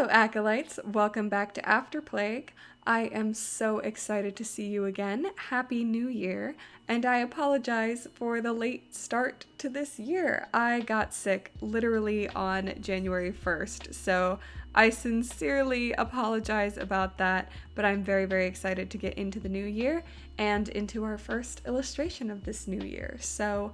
Hello, Acolytes. Welcome back to After Plague. I am so excited to see you again. Happy New Year. And I apologize for the late start to this year. I got sick literally on January 1st, so I sincerely apologize about that, but I'm very, very excited to get into the new year and into our first illustration of this new year. So,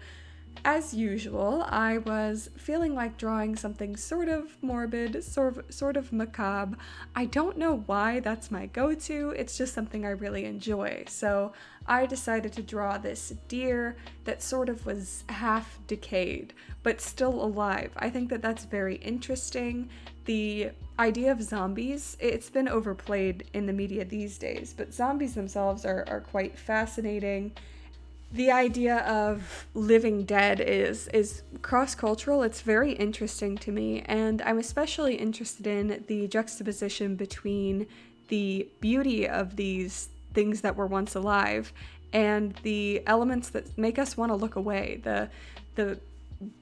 as usual, I was feeling like drawing something sort of morbid, sort of macabre. I don't know why that's my go-to, it's just something I really enjoy. So I decided to draw this deer that sort of was half decayed, but still alive. I think that that's very interesting. The idea of zombies, it's been overplayed in the media these days, but zombies themselves are quite fascinating. The idea of living dead is cross-cultural. It's very interesting to me, and I'm especially interested in the juxtaposition between the beauty of these things that were once alive and the elements that make us want to look away, the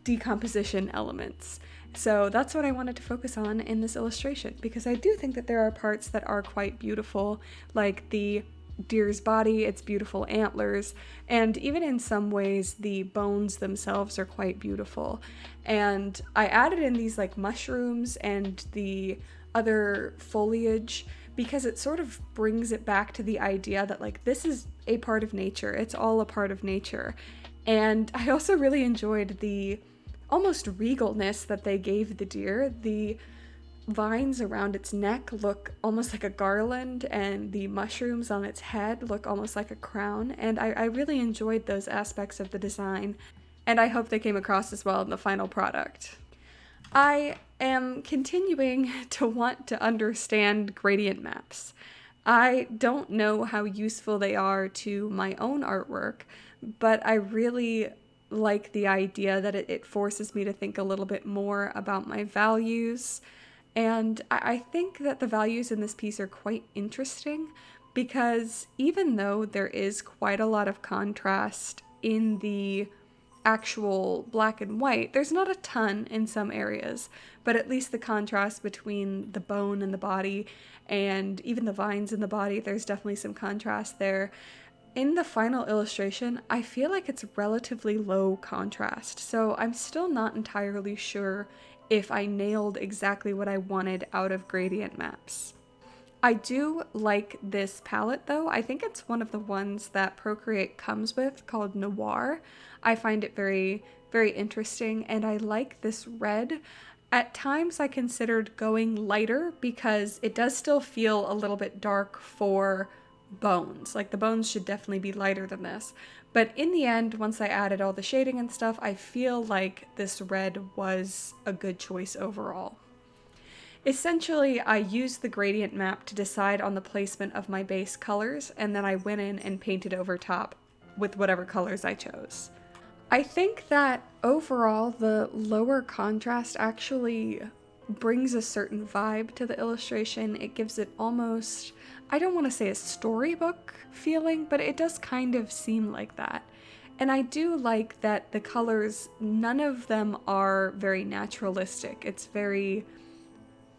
decomposition elements. So that's what I wanted to focus on in this illustration, because I do think that there are parts that are quite beautiful, like the deer's body, its beautiful antlers, and even in some ways the bones themselves are quite beautiful. And I added in these like mushrooms and the other foliage because it sort of brings it back to the idea that like this is a part of nature. It's all a part of nature. And I also really enjoyed the almost regalness that they gave the deer. The vines around its neck look almost like a garland, and the mushrooms on its head look almost like a crown, and I really enjoyed those aspects of the design, and I hope they came across as well in the final product. I am continuing to want to understand gradient maps. I don't know how useful they are to my own artwork, but I really like the idea that it forces me to think a little bit more about my values. And I think that the values in this piece are quite interesting because even though there is quite a lot of contrast in the actual black and white, there's not a ton in some areas, but at least the contrast between the bone and the body and even the vines in the body, there's definitely some contrast there. In the final illustration, I feel like it's relatively low contrast, so I'm still not entirely sure if I nailed exactly what I wanted out of gradient maps. I do like this palette though. I think it's one of the ones that Procreate comes with, called Noir. I find it very, very interesting, and I like this red. At times I considered going lighter because it does still feel a little bit dark for bones. Like the bones should definitely be lighter than this. But in the end, once I added all the shading and stuff, I feel like this red was a good choice overall. Essentially, I used the gradient map to decide on the placement of my base colors, and then I went in and painted over top with whatever colors I chose. I think that overall, the lower contrast actually brings a certain vibe to the illustration. It gives it almost, I don't want to say a storybook feeling, but it does kind of seem like that. And I do like that the colors, none of them are very naturalistic. It's very,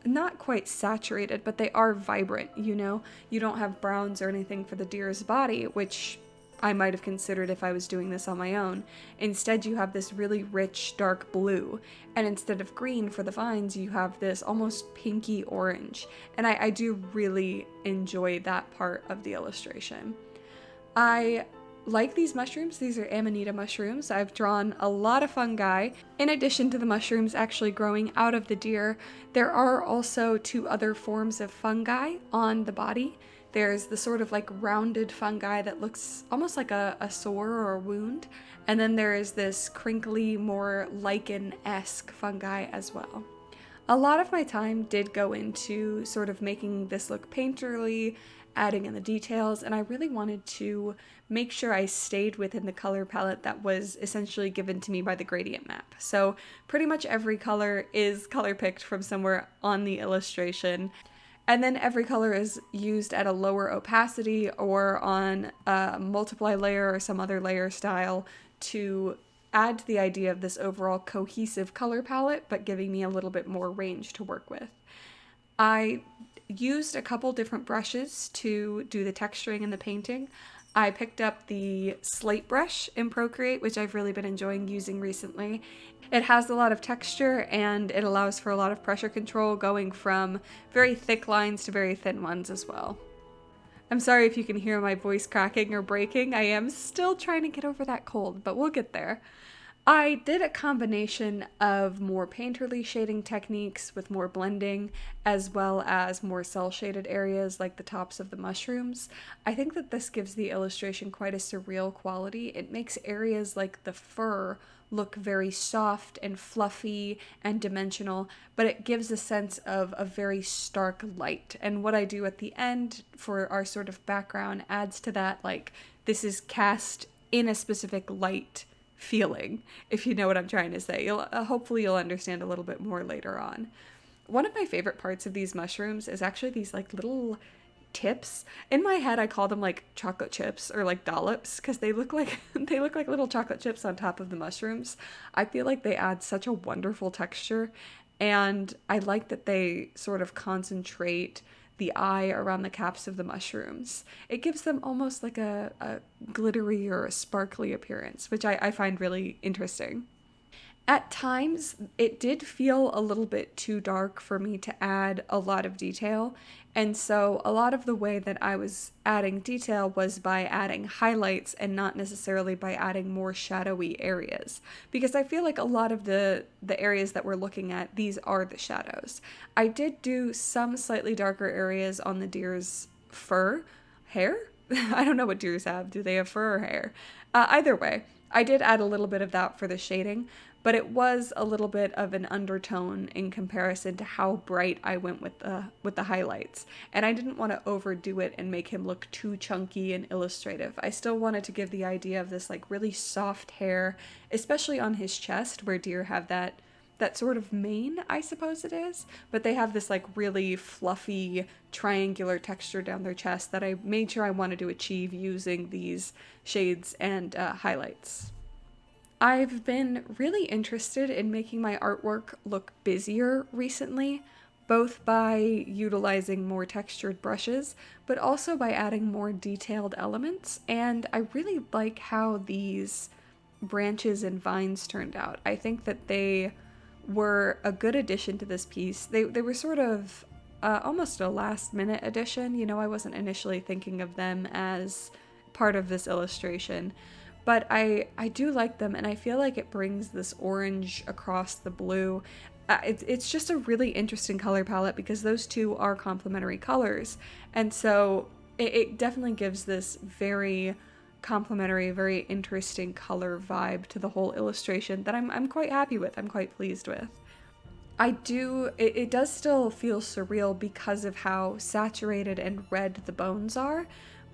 not quite saturated, but they are vibrant, you know? You don't have browns or anything for the deer's body, which I might have considered if I was doing this on my own. Instead, you have this really rich, dark blue, and instead of green for the vines, you have this almost pinky orange, and I do really enjoy that part of the illustration. I like these mushrooms. These are Amanita mushrooms. I've drawn a lot of fungi. In addition to the mushrooms actually growing out of the deer, there are also two other forms of fungi on the body. There's the sort of like rounded fungi that looks almost like a sore or a wound. And then there is this crinkly, more lichen-esque fungi as well. A lot of my time did go into sort of making this look painterly, adding in the details, and I really wanted to make sure I stayed within the color palette that was essentially given to me by the gradient map. So pretty much every color is color picked from somewhere on the illustration. And then every color is used at a lower opacity or on a multiply layer or some other layer style to add to the idea of this overall cohesive color palette, but giving me a little bit more range to work with. I used a couple different brushes to do the texturing and the painting. I picked up the slate brush in Procreate, which I've really been enjoying using recently. It has a lot of texture and it allows for a lot of pressure control, going from very thick lines to very thin ones as well. I'm sorry if you can hear my voice cracking or breaking. I am still trying to get over that cold, but we'll get there. I did a combination of more painterly shading techniques with more blending, as well as more cell shaded areas like the tops of the mushrooms. I think that this gives the illustration quite a surreal quality. It makes areas like the fur look very soft and fluffy and dimensional, but it gives a sense of a very stark light. And what I do at the end for our sort of background adds to that, like, this is cast in a specific light feeling, if you know what I'm trying to say. Hopefully you'll understand a little bit more later on. One of my favorite parts of these mushrooms is actually these like little tips. In my head I call them like chocolate chips or like dollops because they look like they look like little chocolate chips on top of the mushrooms. I feel like they add such a wonderful texture, and I like that they sort of concentrate the eye around the caps of the mushrooms. It gives them almost like a glittery or a sparkly appearance, which I find really interesting. At times, it did feel a little bit too dark for me to add a lot of detail, and so a lot of the way that I was adding detail was by adding highlights and not necessarily by adding more shadowy areas, because I feel like a lot of the areas that we're looking at, these are the shadows. I did do some slightly darker areas on the deer's fur, hair? I don't know what deers have. Do they have fur or hair? Either way, I did add a little bit of that for the shading, but it was a little bit of an undertone in comparison to how bright I went with the highlights. And I didn't want to overdo it and make him look too chunky and illustrative. I still wanted to give the idea of this like really soft hair, especially on his chest where deer have that sort of mane, I suppose it is, but they have this like really fluffy triangular texture down their chest that I made sure I wanted to achieve using these shades and highlights. I've been really interested in making my artwork look busier recently, both by utilizing more textured brushes, but also by adding more detailed elements, and I really like how these branches and vines turned out. I think that they were a good addition to this piece. They were sort of almost a last minute addition. You know, I wasn't initially thinking of them as part of this illustration, but I do like them, and I feel like it brings this orange across the blue. It's just a really interesting color palette because those two are complementary colors, and so it definitely gives this very complementary, very interesting color vibe to the whole illustration that I'm quite happy with. I'm quite pleased with. It does still feel surreal because of how saturated and red the bones are,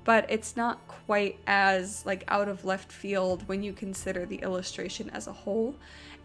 but it's not quite as like out of left field when you consider the illustration as a whole.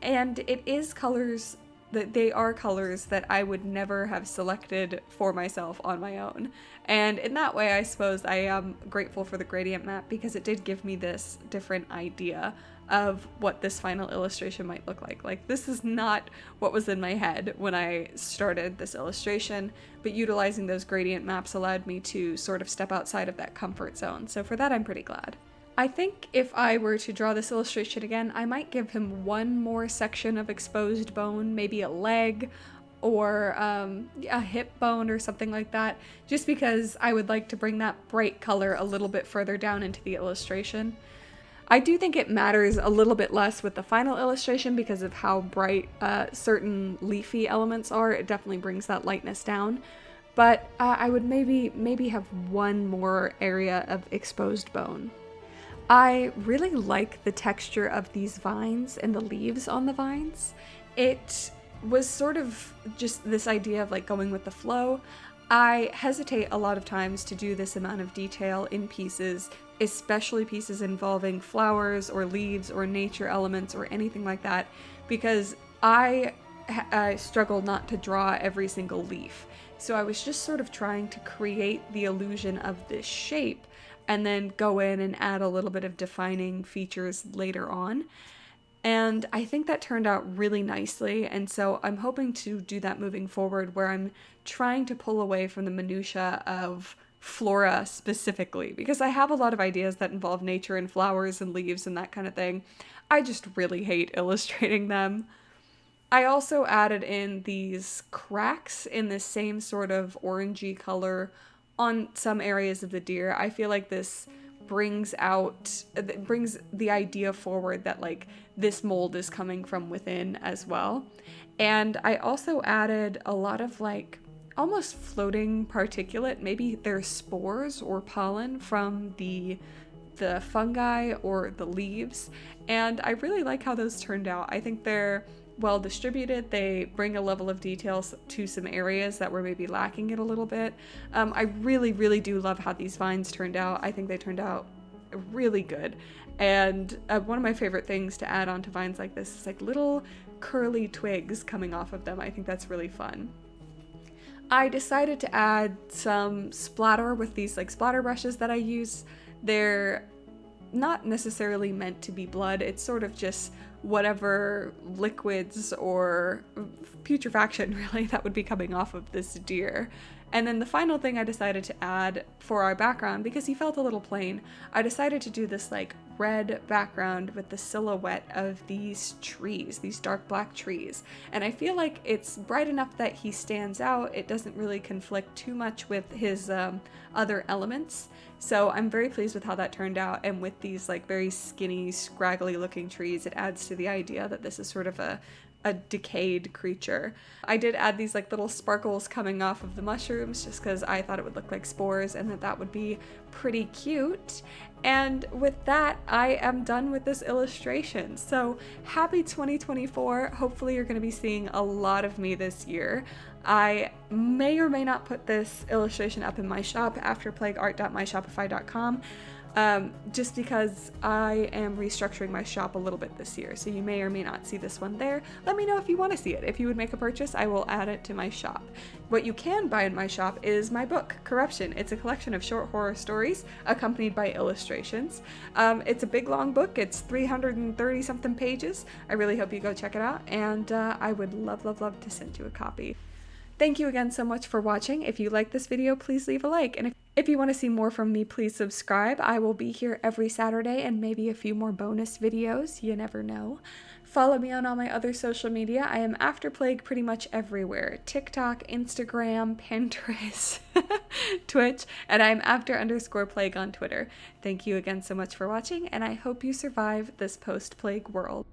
And it is colors that they are colors that I would never have selected for myself on my own. And in that way, I suppose I am grateful for the gradient map because it did give me this different idea of what this final illustration might look like. Like, this is not what was in my head when I started this illustration, but utilizing those gradient maps allowed me to sort of step outside of that comfort zone. So for that, I'm pretty glad. I think if I were to draw this illustration again, I might give him one more section of exposed bone, maybe a leg or a hip bone or something like that, just because I would like to bring that bright color a little bit further down into the illustration. I do think it matters a little bit less with the final illustration because of how bright certain leafy elements are. It definitely brings that lightness down. But I would maybe have one more area of exposed bone. I really like the texture of these vines and the leaves on the vines. It was sort of just this idea of like going with the flow. I hesitate a lot of times to do this amount of detail in pieces, especially pieces involving flowers or leaves or nature elements or anything like that, because I struggle not to draw every single leaf. So I was just sort of trying to create the illusion of this shape and then go in and add a little bit of defining features later on. And I think that turned out really nicely. And so I'm hoping to do that moving forward, where I'm trying to pull away from the minutia of flora specifically, because I have a lot of ideas that involve nature and flowers and leaves and that kind of thing. I just really hate illustrating them. I also added in these cracks in the same sort of orangey color on some areas of the deer. I feel like this brings the idea forward that like this mold is coming from within as well. And I also added a lot of like almost floating particulate, maybe they're spores or pollen from the fungi or the leaves, and I really like how those turned out. I think they're well distributed. They bring a level of details to some areas that were maybe lacking it a little bit. I really, really do love how these vines turned out. I think they turned out really good. And one of my favorite things to add onto vines like this is like little curly twigs coming off of them. I think that's really fun. I decided to add some splatter with these like splatter brushes that I use. They're not necessarily meant to be blood. It's sort of just whatever liquids or putrefaction really that would be coming off of this deer. And then the final thing I decided to add for our background, because he felt a little plain, I decided to do this like red background with the silhouette of these trees, these dark black trees. And I feel like it's bright enough that he stands out. It doesn't really conflict too much with his other elements. So I'm very pleased with how that turned out. And with these like very skinny, scraggly looking trees, it adds to the idea that this is sort of a decayed creature. I did add these like little sparkles coming off of the mushrooms just because I thought it would look like spores and that would be pretty cute. And with that, I am done with this illustration. So happy 2024. Hopefully you're going to be seeing a lot of me this year. I may or may not put this illustration up in my shop, afterplagueart.myshopify.com. Just because I am restructuring my shop a little bit this year, so you may or may not see this one there. Let me know if you want to see it. If you would make a purchase, I will add it to my shop. What you can buy in my shop is my book, Corruption. It's a collection of short horror stories accompanied by illustrations. It's a big long book. It's 330 something pages. I really hope you go check it out, and I would love to send you a copy. Thank you again so much for watching. If you like this video, please leave a like. And if you want to see more from me, please subscribe. I will be here every Saturday and maybe a few more bonus videos. You never know. Follow me on all my other social media. I am After Plague pretty much everywhere. TikTok, Instagram, Pinterest, Twitch, and I'm After_Plague on Twitter. Thank you again so much for watching, and I hope you survive this post-plague world.